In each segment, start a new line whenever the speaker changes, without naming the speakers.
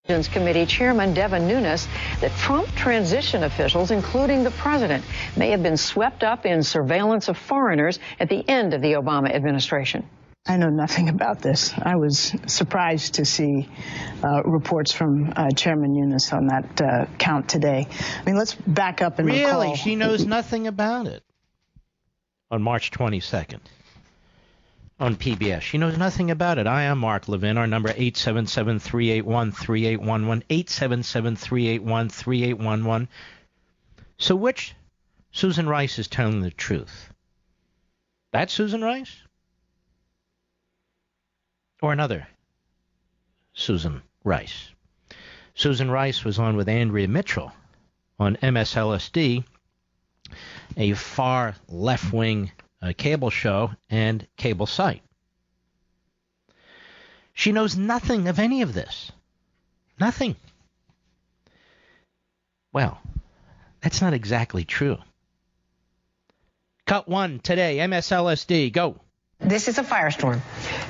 Committee Chairman Devin Nunes that Trump transition officials, including the president, may have been swept up in surveillance of foreigners at the end of the Obama administration.
I know nothing about this. I was surprised to see reports from Chairman Nunes on that count today. I mean, let's back up and recall.
Really? She knows nothing about it. On March 22nd. On PBS. She knows nothing about it. I am Mark Levin. Our number 877-381-3811. 877-381-3811. So which Susan Rice is telling the truth? That Susan Rice? Or another Susan Rice? Susan Rice was on with Andrea Mitchell on MSLSD, a far left-wing cable show and cable site. She knows nothing of any of this. Nothing. Well, that's not exactly true. Cut 1 today, MSLSD, go.
This is a firestorm.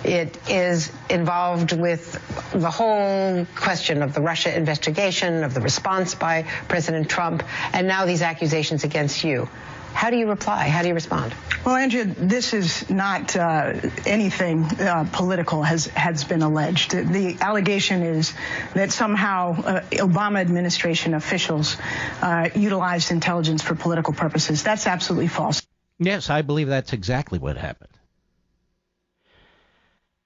It is involved with the whole question of the Russia investigation, of the response by President Trump, and now these accusations against you. How do you reply? How do you respond?
Well, Andrea, this is not anything political has been alleged. The allegation is that somehow Obama administration officials utilized intelligence for political purposes. That's absolutely false.
Yes, I believe that's exactly what happened.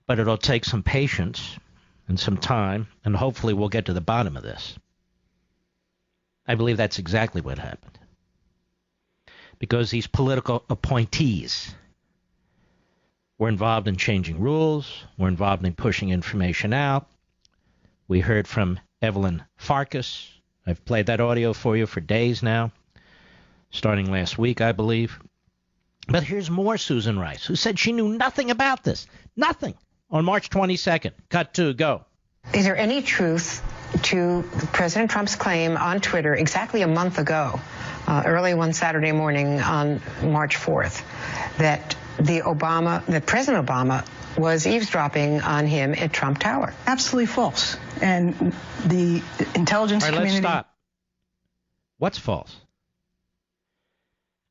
But it'll take some patience and some time, and hopefully we'll get to the bottom of this. I believe that's exactly what happened. Because these political appointees were involved in changing rules, were involved in pushing information out. We heard from Evelyn Farkas. I've played that audio for you for days now, starting last week, I believe. But here's more Susan Rice, who said she knew nothing about this. Nothing. On March 22nd. Cut 2, go.
Is there any truth to President Trump's claim on Twitter exactly a month ago, early one Saturday morning on March 4th, that President Obama was eavesdropping on him at Trump Tower?
Absolutely false. And the intelligence community...
Let's stop. What's false?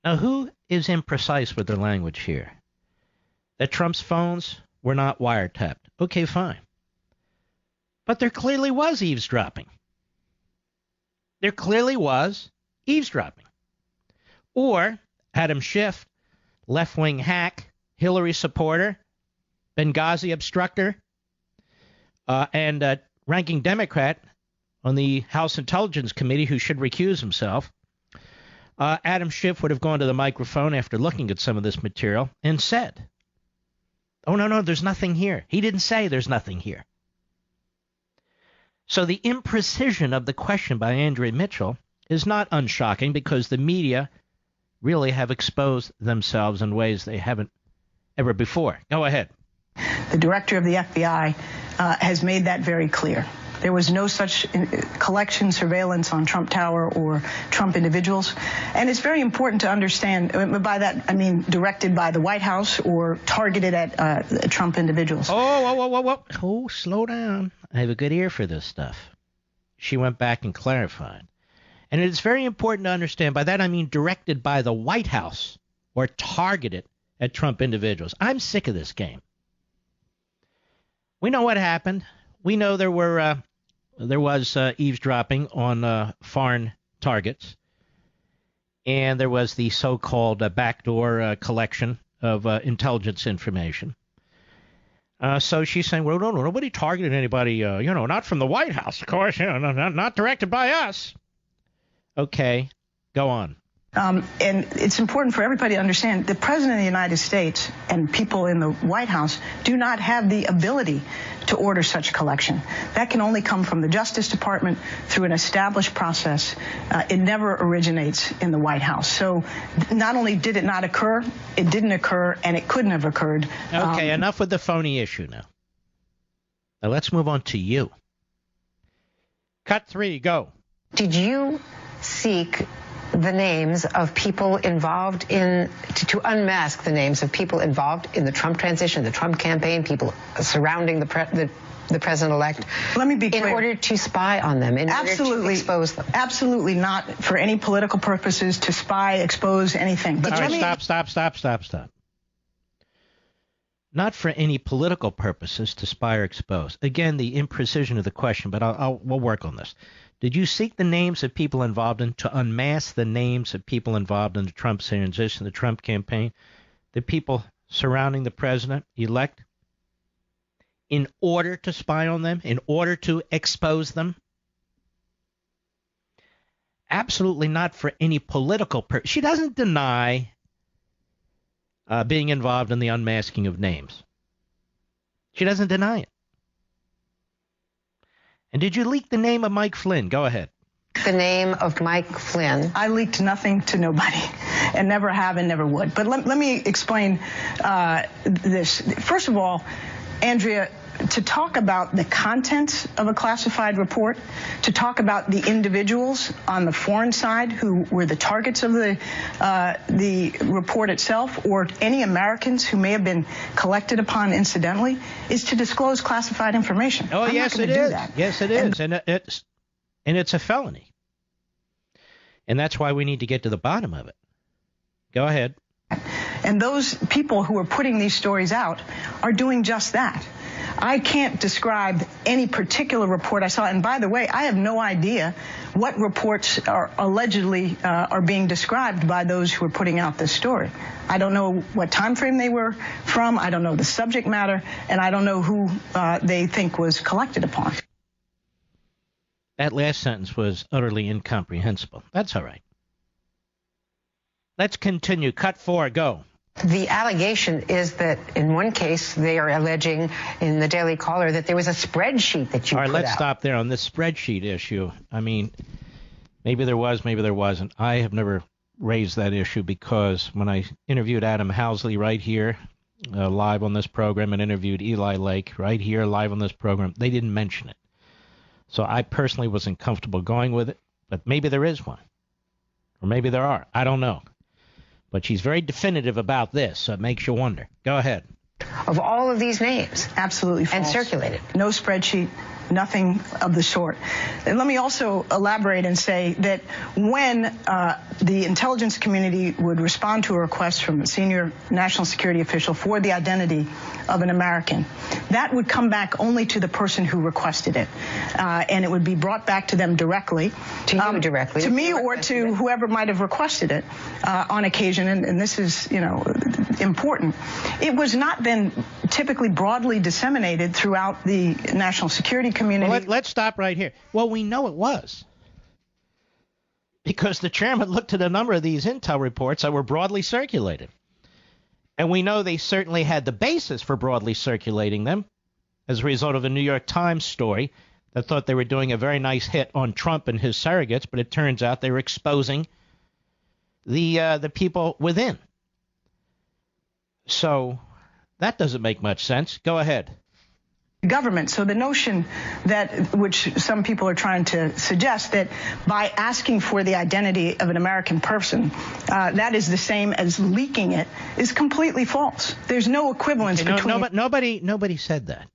Now, who is imprecise with their language here? That Trump's phones were not wiretapped. Okay, fine. But there clearly was eavesdropping. There clearly was eavesdropping. Or Adam Schiff, left-wing hack, Hillary supporter, Benghazi obstructor, and ranking Democrat on the House Intelligence Committee who should recuse himself, Adam Schiff would have gone to the microphone after looking at some of this material and said, oh, no, there's nothing here. He didn't say there's nothing here. So the imprecision of the question by Andrea Mitchell is not unshocking because the media really have exposed themselves in ways they haven't ever before. Go ahead.
The director of the FBI has made that very clear. There was no such collection, surveillance on Trump Tower or Trump individuals. And it's very important to understand, by that I mean directed by the White House or targeted at Trump individuals.
Oh, slow down. I have a good ear for this stuff. She went back and clarified. And it's very important to understand, by that I mean directed by the White House or targeted at Trump individuals. I'm sick of this game. We know what happened. We know there was eavesdropping on foreign targets, and there was the so-called backdoor collection of intelligence information. So she's saying, well, no, nobody targeted anybody, not from the White House, of course, not directed by us. Okay, go on.
And it's important for everybody to understand the President of the United States and people in the White House do not have the ability to order such collection. That can only come from the Justice Department through an established process. It never originates in the White House. So not only did it not occur, it didn't occur, and it couldn't have occurred.
Okay, enough with the phony issue now. Now let's move on to you. Cut 3, go.
Did you seek the names of people involved to unmask the names of people involved in the Trump transition, the Trump campaign, people surrounding the the president-elect.
Let me be clear.
In order to spy on them, in order to expose them.
Absolutely not for any political purposes to spy, expose anything. But
all right, stop. Not for any political purposes to spy or expose. Again, the imprecision of the question, but we'll work on this. Did you seek the names of people involved to unmask the names of people involved in the Trump transition, the Trump campaign, the people surrounding the president-elect, in order to spy on them, in order to expose them? Absolutely not for any political purpose. She doesn't deny being involved in the unmasking of names. She doesn't deny it. And did you leak the name of Mike Flynn? Go ahead.
The name of Mike Flynn.
I leaked nothing to nobody, and never have and never would. But let me explain this. First of all, Andrea, to talk about the contents of a classified report, to talk about the individuals on the foreign side who were the targets of the report itself, or any Americans who may have been collected upon incidentally, is to disclose classified information.
Oh,
I'm
yes,
not
it
gonna
is.
do that.
Yes, it is. And it's a felony. And that's why we need to get to the bottom of it. Go ahead.
And those people who are putting these stories out are doing just that. I can't describe any particular report I saw. And by the way, I have no idea what reports are allegedly are being described by those who are putting out this story. I don't know what time frame they were from. I don't know the subject matter. And I don't know who they think was collected upon.
That last sentence was utterly incomprehensible. That's all right. Let's continue. Cut 4, go.
The allegation is that in one case they are alleging in the Daily Caller that there was a spreadsheet that you put out.
All right, let's stop there on this spreadsheet issue. I mean, maybe there was, maybe there wasn't. I have never raised that issue because when I interviewed Adam Housley right here, live on this program, and interviewed Eli Lake right here live on this program, they didn't mention it. So I personally wasn't comfortable going with it, but maybe there is one. Or maybe there are. I don't know. But she's very definitive about this, so it makes you wonder. Go ahead.
Of all of these names.
Absolutely false.
And circulated.
No spreadsheet, nothing of the sort. And let me also elaborate and say that when the intelligence community would respond to a request from a senior national security official for the identity of an American, that would come back only to the person who requested it. And it would be brought back to them directly.
To you directly?
To me or to whoever might have requested it on occasion. And this is, important. It was not then typically broadly disseminated throughout the national security community.
Well, let's stop right here. Well, we know it was. Because the chairman looked at a number of these intel reports that were broadly circulated. And we know they certainly had the basis for broadly circulating them as a result of a New York Times story that thought they were doing a very nice hit on Trump and his surrogates, but it turns out they were exposing the people within. So that doesn't make much sense. Go ahead.
Government. So the notion that, which some people are trying to suggest, that by asking for the identity of an American person, that is the same as leaking it, is completely false. There's no equivalence between.
Nobody said that.